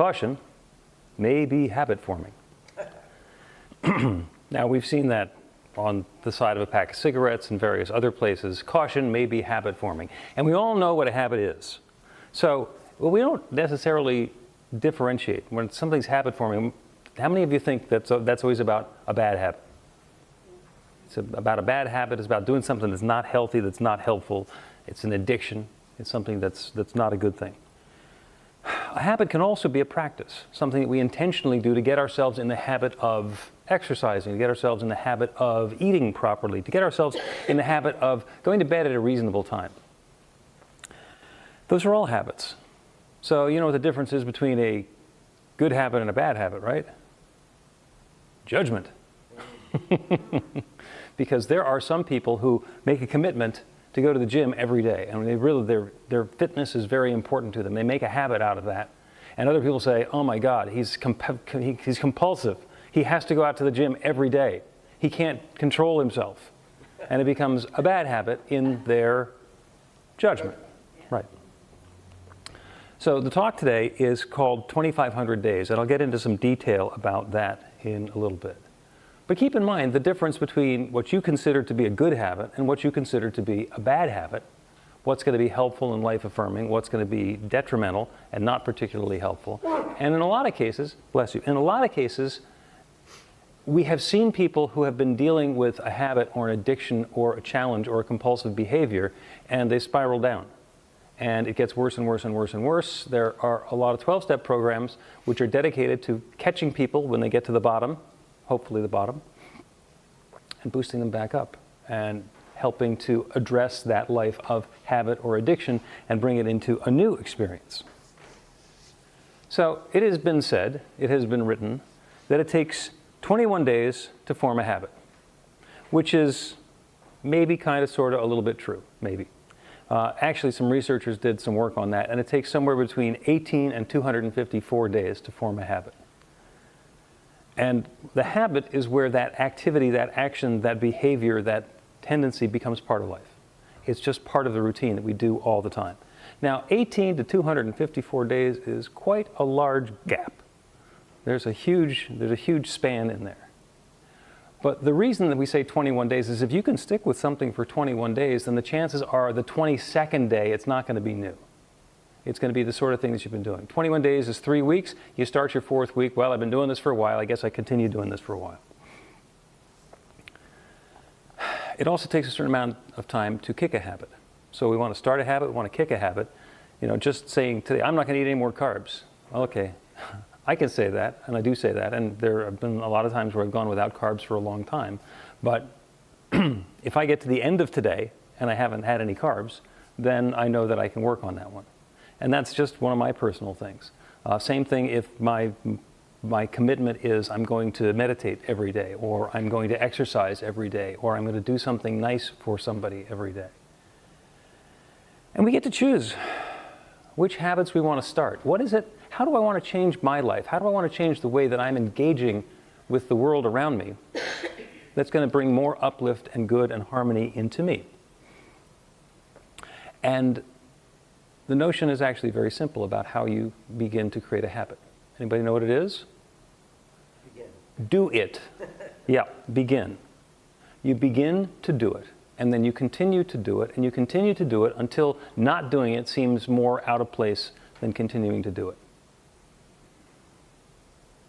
caution, may be habit forming. Now, we've seen that on the side of a pack of cigarettes and various other places. Caution may be habit forming. And we all know what a habit is. So we don't necessarily differentiate. When something's habit forming, how many of you think that's always about a bad habit? It's about a bad habit. It's about doing something that's not healthy, that's not helpful. It's an addiction. It's something that's not a good thing. A habit can also be a practice, something that we intentionally do to get ourselves in the habit of exercising, to get ourselves in the habit of eating properly, to get ourselves in the habit of going to bed at a reasonable time. Those are all habits. So you know what the difference is between a good habit and a bad habit, right? Judgment. Because there are some people who make a commitment to go to the gym every day, and they really, their fitness is very important to them. They make a habit out of that. And other people say, oh my God, he's compulsive. He has to go out to the gym every day. He can't control himself. And it becomes a bad habit in their judgment. Right. So the talk today is called 2,500 Days, and I'll get into some detail about that in a little bit. But keep in mind the difference between what you consider to be a good habit and what you consider to be a bad habit. What's going to be helpful and life-affirming, what's going to be detrimental and not particularly helpful. And in a lot of cases, bless you, in a lot of cases, we have seen people who have been dealing with a habit or an addiction or a challenge or a compulsive behavior, and they spiral down. And it gets worse and worse and worse and worse. There are a lot of 12-step programs which are dedicated to catching people when they get to the bottom, hopefully the bottom, and boosting them back up and helping to address that life of habit or addiction and bring it into a new experience. So it has been said, it has been written, that it takes 21 days to form a habit, which is maybe kind of sort of a little bit true, maybe. Actually, some researchers did some work on that, and it takes somewhere between 18 and 254 days to form a habit. And the habit is where that activity, that action, that behavior, that tendency becomes part of life. It's just part of the routine that we do all the time. Now, 18 to 254 days is quite a large gap. There's a huge span in there. But the reason that we say 21 days is if you can stick with something for 21 days, then the chances are the 22nd day, it's not going to be new. It's going to be the sort of thing that you've been doing. 21 days is 3 weeks. You start your 4th week. Well, I've been doing this for a while. I guess I continue doing this for a while. It also takes a certain amount of time to kick a habit. So we want to start a habit, we want to kick a habit. You know, just saying today, I'm not going to eat any more carbs. Okay, I can say that, and I do say that, and there have been a lot of times where I've gone without carbs for a long time. But if I get to the end of today and I haven't had any carbs, then I know that I can work on that one. And that's just one of my personal things. Same thing if my commitment is I'm going to meditate every day, or I'm going to exercise every day, or I'm going to do something nice for somebody every day. And we get to choose which habits we want to start. What is it? How do I want to change my life? How do I want to change the way that I'm engaging with the world around me that's going to bring more uplift and good and harmony into me? And the notion is actually very simple about how you begin to create a habit. Anybody know what it is? Begin. Do it. Yeah, begin. You begin to do it, and then you continue to do it, and you continue to do it until not doing it seems more out of place than continuing to do it.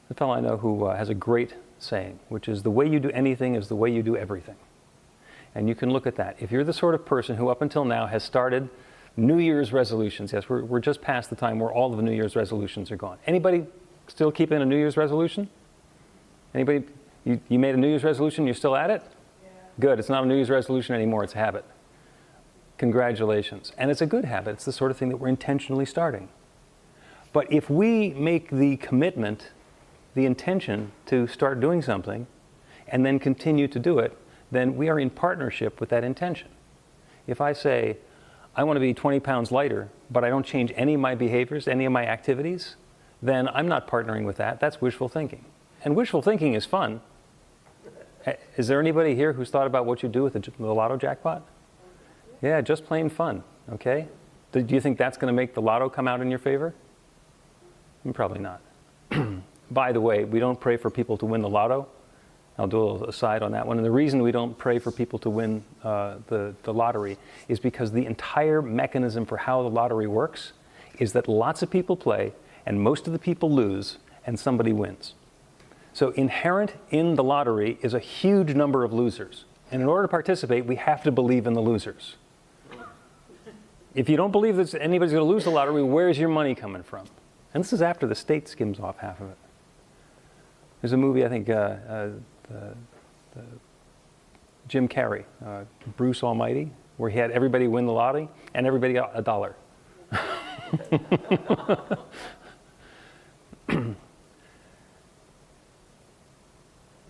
The fellow I know who has a great saying, which is the way you do anything is the way you do everything. And you can look at that. If you're the sort of person who up until now has started New Year's resolutions. Yes, we're just past the time where all of the New Year's resolutions are gone. Anybody still keeping a New Year's resolution? Anybody, you made a New Year's resolution, you're still at it? Yeah. Good, it's not a New Year's resolution anymore, it's a habit. Congratulations. And it's a good habit, it's the sort of thing that we're intentionally starting. But if we make the commitment, the intention to start doing something, and then continue to do it, then we are in partnership with that intention. If I say, I want to be 20 pounds lighter, but I don't change any of my behaviors, any of my activities, then I'm not partnering with that. That's wishful thinking. And wishful thinking is fun. Is there anybody here who's thought about what you do with the lotto jackpot? Yeah, just plain fun, okay? Do you think that's going to make the lotto come out in your favor? Probably not. By the way, we don't pray for people to win the lotto. I'll do a little aside on that one. And the reason we don't pray for people to win the lottery is because the entire mechanism for how the lottery works is that lots of people play and most of the people lose and somebody wins. So inherent in the lottery is a huge number of losers. And in order to participate, we have to believe in the losers. If you don't believe that anybody's going to lose the lottery, where's your money coming from? And this is after the state skims off half of it. There's a movie, I think, Jim Carrey, Bruce Almighty, where he had everybody win the lottery and everybody got $1.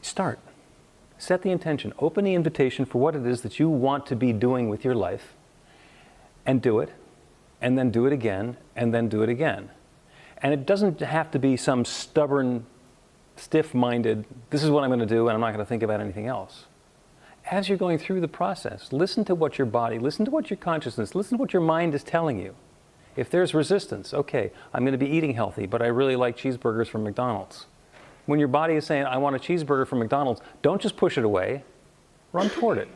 Start. Set the intention. Open the invitation for what it is that you want to be doing with your life, and do it, and then do it again, and then do it again. And it doesn't have to be some stubborn, stiff-minded, this is what I'm going to do, and I'm not going to think about anything else. As you're going through the process, listen to what your body, listen to what your consciousness, listen to what your mind is telling you. If there's resistance, okay, I'm going to be eating healthy, but I really like cheeseburgers from McDonald's. When your body is saying, I want a cheeseburger from McDonald's, don't just push it away, run toward it.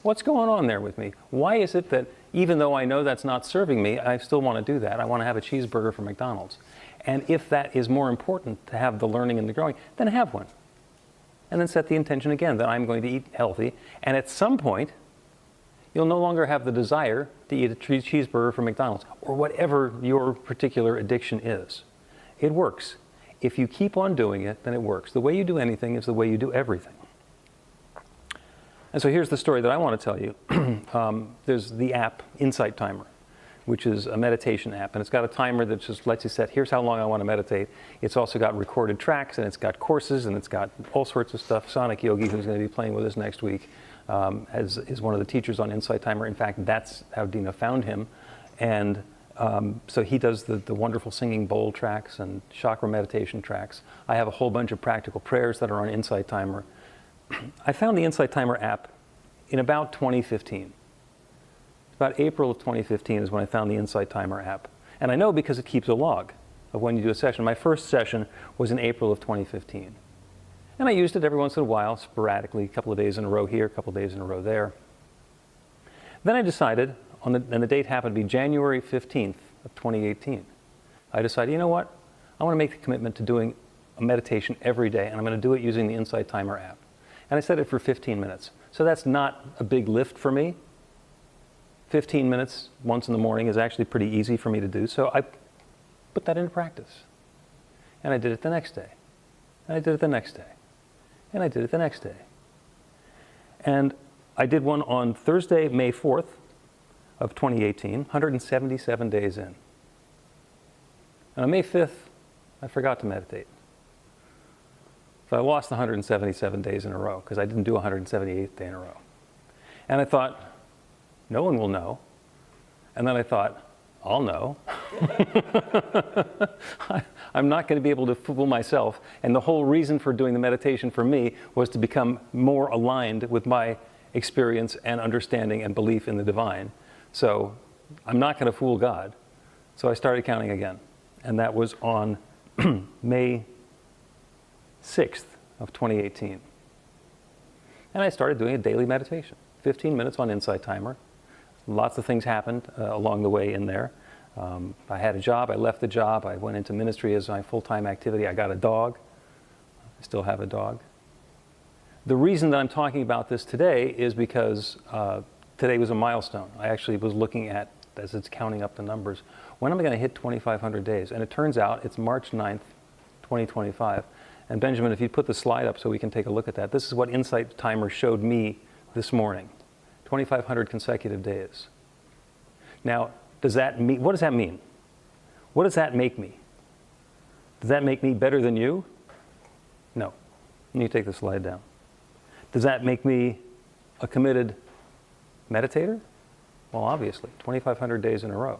What's going on there with me? Why is it that even though I know that's not serving me, I still want to do that? I want to have a cheeseburger from McDonald's. And if that is more important to have the learning and the growing, then have one. And then set the intention again that I'm going to eat healthy. And at some point, you'll no longer have the desire to eat a cheeseburger from McDonald's or whatever your particular addiction is. It works. If you keep on doing it, then it works. The way you do anything is the way you do everything. And so here's the story that I want to tell you. There's the app, Insight Timer, which is a meditation app. And it's got a timer that just lets you set, here's how long I want to meditate. It's also got recorded tracks, and it's got courses, and it's got all sorts of stuff. Sonic Yogi, who's going to be playing with us next week, is one of the teachers on Insight Timer. In fact, that's how Dina found him. And so he does the wonderful singing bowl tracks and chakra meditation tracks. I have a whole bunch of practical prayers that are on Insight Timer. I found the Insight Timer app in about 2015. About April of 2015 is when I found the Insight Timer app. And I know because it keeps a log of when you do a session. My first session was in April of 2015. And I used it every once in a while, sporadically, a couple of days in a row here, a couple of days in a row there. Then I decided, and the date happened to be January 15th of 2018. I decided, you know what? I want to make the commitment to doing a meditation every day, and I'm going to do it using the Insight Timer app. And I set it for 15 minutes. So that's not a big lift for me. 15 minutes once in the morning is actually pretty easy for me to do. So I put that into practice. And I did it the next day. And I did it the next day. And I did it the next day. And I did one on Thursday, May 4th of 2018, 177 days in. And on May 5th, I forgot to meditate. So I lost the 177 days in a row because I didn't do 178th day in a row. And I thought, no one will know. And then I thought, I'll know. I'm not going to be able to fool myself. And the whole reason for doing the meditation for me was to become more aligned with my experience and understanding and belief in the divine. So I'm not going to fool God. So I started counting again. And that was on May 6th of 2018. And I started doing a daily meditation, 15 minutes on Insight Timer. Lots of things happened along the way in there. I had a job, I left the job, I went into ministry as my full-time activity. I got a dog. I still have a dog. The reason that I'm talking about this today is because today was a milestone. I actually was looking at, as it's counting up the numbers, when am I going to hit 2,500 days? And it turns out it's March 9th, 2025. And Benjamin, if you put the slide up so we can take a look at that, this is what Insight Timer showed me this morning. 2,500 consecutive days. Now, what does that mean? What does that make me? Does that make me better than you? No. You take the slide down. Does that make me a committed meditator? Well, obviously, 2,500 days in a row.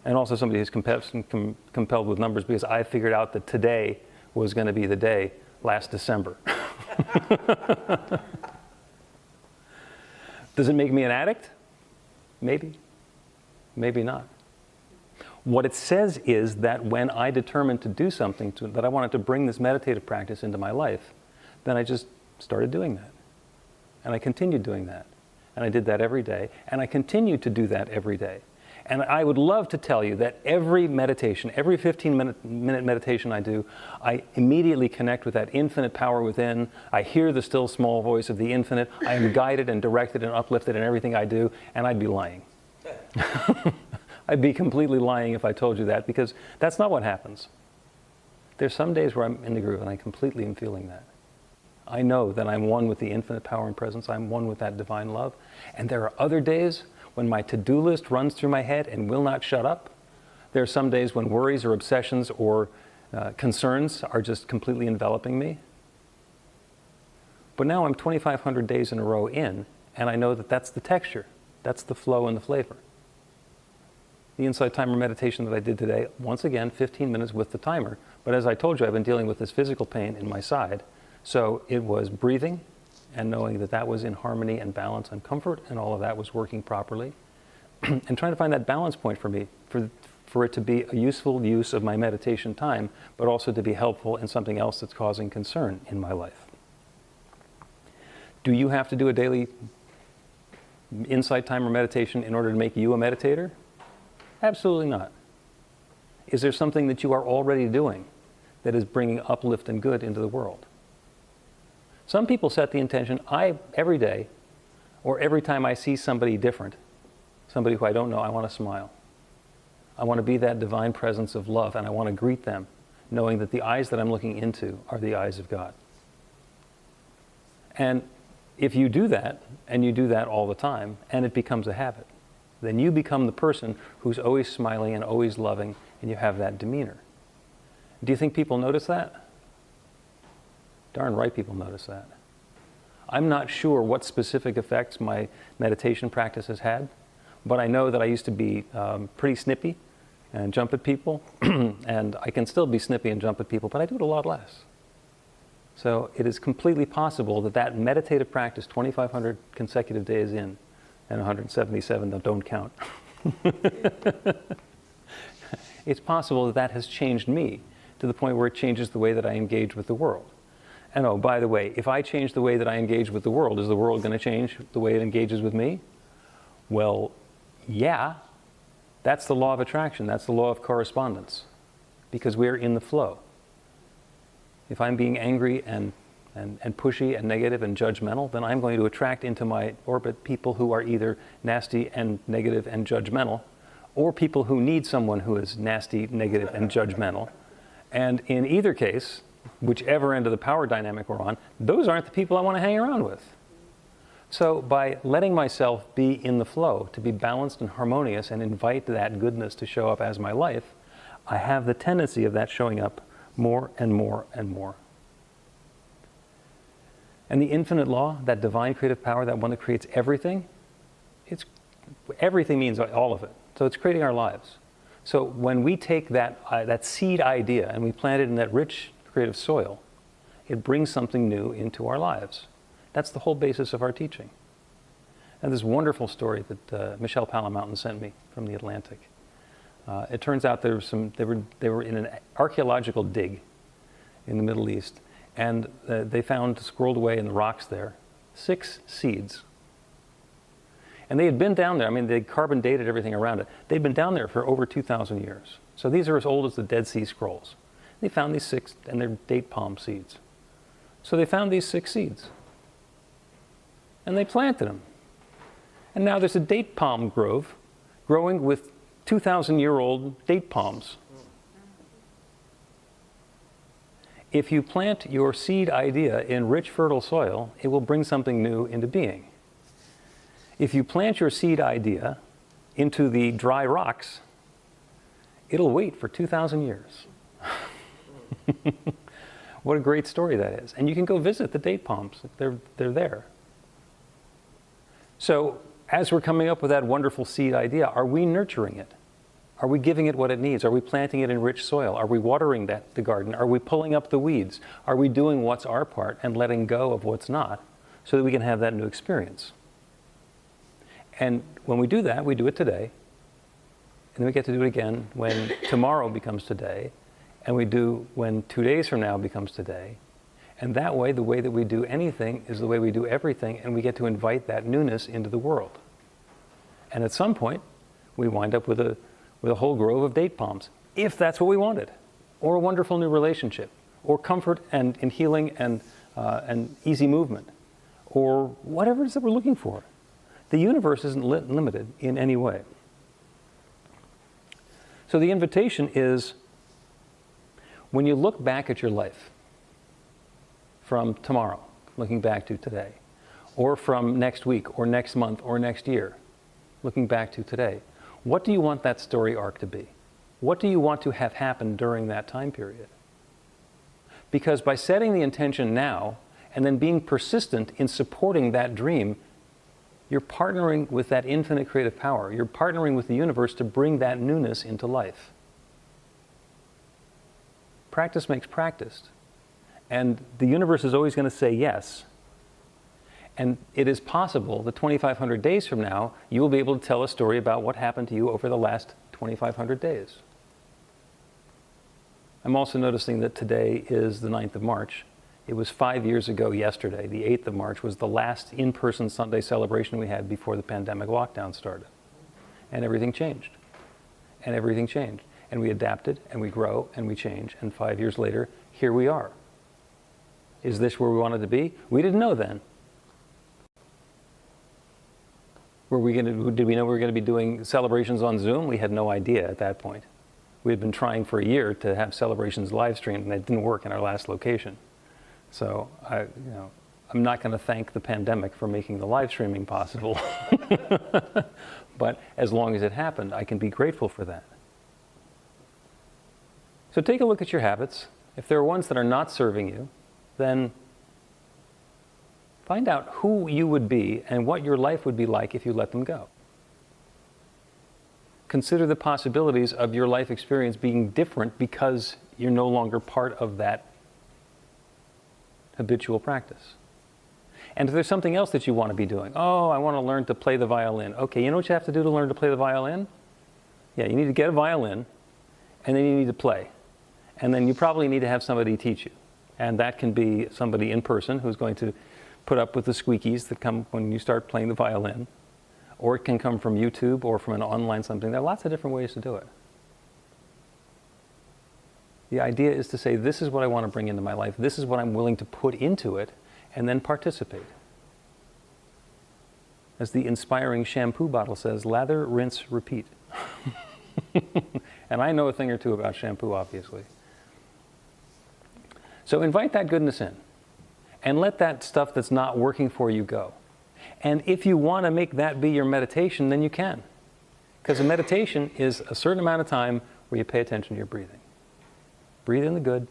And also somebody who's compelled with numbers because I figured out that today was going to be the day last December. Does it make me an addict? Maybe. Maybe not. What it says is that when I determined to do something, that I wanted to bring this meditative practice into my life, then I just started doing that. And I continued doing that. And I did that every day. And I continue to do that every day. And I would love to tell you that every meditation, every 15-minute meditation I do, I immediately connect with that infinite power within. I hear the still small voice of the infinite. I am guided and directed and uplifted in everything I do, and I'd be lying. I'd be completely lying if I told you that, because that's not what happens. There's some days where I'm in the groove and I completely am feeling that. I know that I'm one with the infinite power and presence. I'm one with that divine love. And there are other days when my to-do list runs through my head and will not shut up. There are some days when worries or obsessions or concerns are just completely enveloping me. But now I'm 2,500 days in a row in, and I know that that's the texture. That's the flow and the flavor. The Insight Timer meditation that I did today, once again, 15 minutes with the timer. But as I told you, I've been dealing with this physical pain in my side. So it was breathing and knowing that that was in harmony and balance and comfort, and all of that was working properly. And trying to find that balance point for me, for it to be a useful use of my meditation time, but also to be helpful in something else that's causing concern in my life. Do you have to do a daily Insight Timer meditation in order to make you a meditator? Absolutely not. Is there something that you are already doing that is bringing uplift and good into the world? Some people set the intention, every day, or every time I see somebody different, somebody who I don't know, I want to smile. I want to be that divine presence of love, and I want to greet them, knowing that the eyes that I'm looking into are the eyes of God. And if you do that, and you do that all the time, and it becomes a habit, then you become the person who's always smiling and always loving, and you have that demeanor. Do you think people notice that? Darn right people notice that. I'm not sure what specific effects my meditation practice has had, but I know that I used to be pretty snippy and jump at people, and I can still be snippy and jump at people, but I do it a lot less. So it is completely possible that that meditative practice, 2,500 consecutive days in, and 177 that don't count, it's possible that that has changed me to the point where it changes the way that I engage with the world. And oh, by the way, if I change the way that I engage with the world, is the world going to change the way it engages with me? Well, yeah. That's the law of attraction. That's the law of correspondence. Because we're in the flow. If I'm being angry and pushy and negative and judgmental, then I'm going to attract into my orbit people who are either nasty and negative and judgmental, or people who need someone who is nasty, negative, and judgmental. And in either case, whichever end of the power dynamic we're on, those aren't the people I want to hang around with. So by letting myself be in the flow, to be balanced and harmonious and invite that goodness to show up as my life, I have the tendency of that showing up more and more and more. And the infinite law, that divine creative power, that one that creates everything, everything means all of it. So it's creating our lives. So when we take that seed idea and we plant it in that rich creative soil, it brings something new into our lives. That's the whole basis of our teaching. And this wonderful story that Michelle Palamountain sent me from the Atlantic. It turns out they were in an archaeological dig in the Middle East, and they found, scrolled away in the rocks there, 6 seeds. And they had been down there, I mean, they carbon dated everything around it. They'd been down there for over 2,000 years. So these are as old as the Dead Sea Scrolls. They found these 6, and they're date palm seeds. So they found these 6 seeds. And they planted them. And now there's a date palm grove growing with 2,000-year-old date palms. If you plant your seed idea in rich, fertile soil, it will bring something new into being. If you plant your seed idea into the dry rocks, it'll wait for 2,000 years. What a great story that is. And you can go visit the date palms. They're there. So as we're coming up with that wonderful seed idea, are we nurturing it? Are we giving it what it needs? Are we planting it in rich soil? Are we watering the garden? Are we pulling up the weeds? Are we doing what's our part and letting go of what's not so that we can have that new experience? And when we do that, we do it today. And then we get to do it again when tomorrow becomes today, and we do when 2 days from now becomes today. And that way, the way that we do anything is the way we do everything, and we get to invite that newness into the world. And at some point, we wind up with a whole grove of date palms, if that's what we wanted, or a wonderful new relationship, or comfort and healing and easy movement, or whatever it is that we're looking for. The universe isn't limited in any way. So the invitation is, when you look back at your life, from tomorrow, looking back to today, or from next week, or next month, or next year, looking back to today, what do you want that story arc to be? What do you want to have happen during that time period? Because by setting the intention now, and then being persistent in supporting that dream, you're partnering with that infinite creative power. You're partnering with the universe to bring that newness into life. Practice makes practice. And the universe is always going to say yes. And it is possible that 2,500 days from now, you will be able to tell a story about what happened to you over the last 2,500 days. I'm also noticing that today is the 9th of March. It was 5 years ago yesterday. The 8th of March was the last in-person Sunday celebration we had before the pandemic lockdown started. And everything changed. And everything changed. And we adapted, and we grow, and we change. And 5 years later, here we are. Is this where we wanted to be? We didn't know then. Did we know we were going to be doing celebrations on Zoom? We had no idea at that point. We had been trying for a year to have celebrations live streamed, and it didn't work in our last location. So I'm not going to thank the pandemic for making the live streaming possible. But as long as it happened, I can be grateful for that. So take a look at your habits. If there are ones that are not serving you, then find out who you would be and what your life would be like if you let them go. Consider the possibilities of your life experience being different because you're no longer part of that habitual practice. And if there's something else that you want to be doing, oh, I want to learn to play the violin. Okay, you know what you have to do to learn to play the violin? Yeah, you need to get a violin, and then you need to play. And then you probably need to have somebody teach you. And that can be somebody in person who's going to put up with the squeakies that come when you start playing the violin. Or it can come from YouTube or from an online something. There are lots of different ways to do it. The idea is to say, this is what I want to bring into my life. This is what I'm willing to put into it, and then participate. As the inspiring shampoo bottle says, lather, rinse, repeat. And I know a thing or two about shampoo, obviously. So invite that goodness in, and let that stuff that's not working for you go. And if you want to make that be your meditation, then you can. Because a meditation is a certain amount of time where you pay attention to your breathing. Breathe in the good,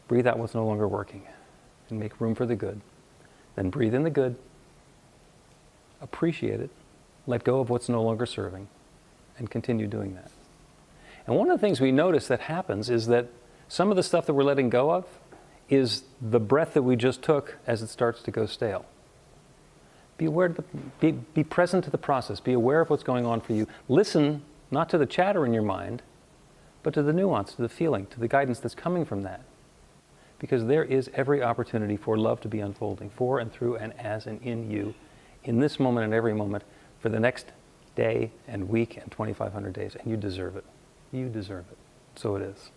breathe out what's no longer working, and make room for the good. Then breathe in the good, appreciate it, let go of what's no longer serving, and continue doing that. And one of the things we notice that happens is that some of the stuff that we're letting go of is the breath that we just took as it starts to go stale. Be aware, be present to the process. Be aware of what's going on for you. Listen, not to the chatter in your mind, but to the nuance, to the feeling, to the guidance that's coming from that. Because there is every opportunity for love to be unfolding for and through and as and in you, in this moment and every moment, for the next day and week and 2,500 days. And you deserve it. You deserve it. So it is.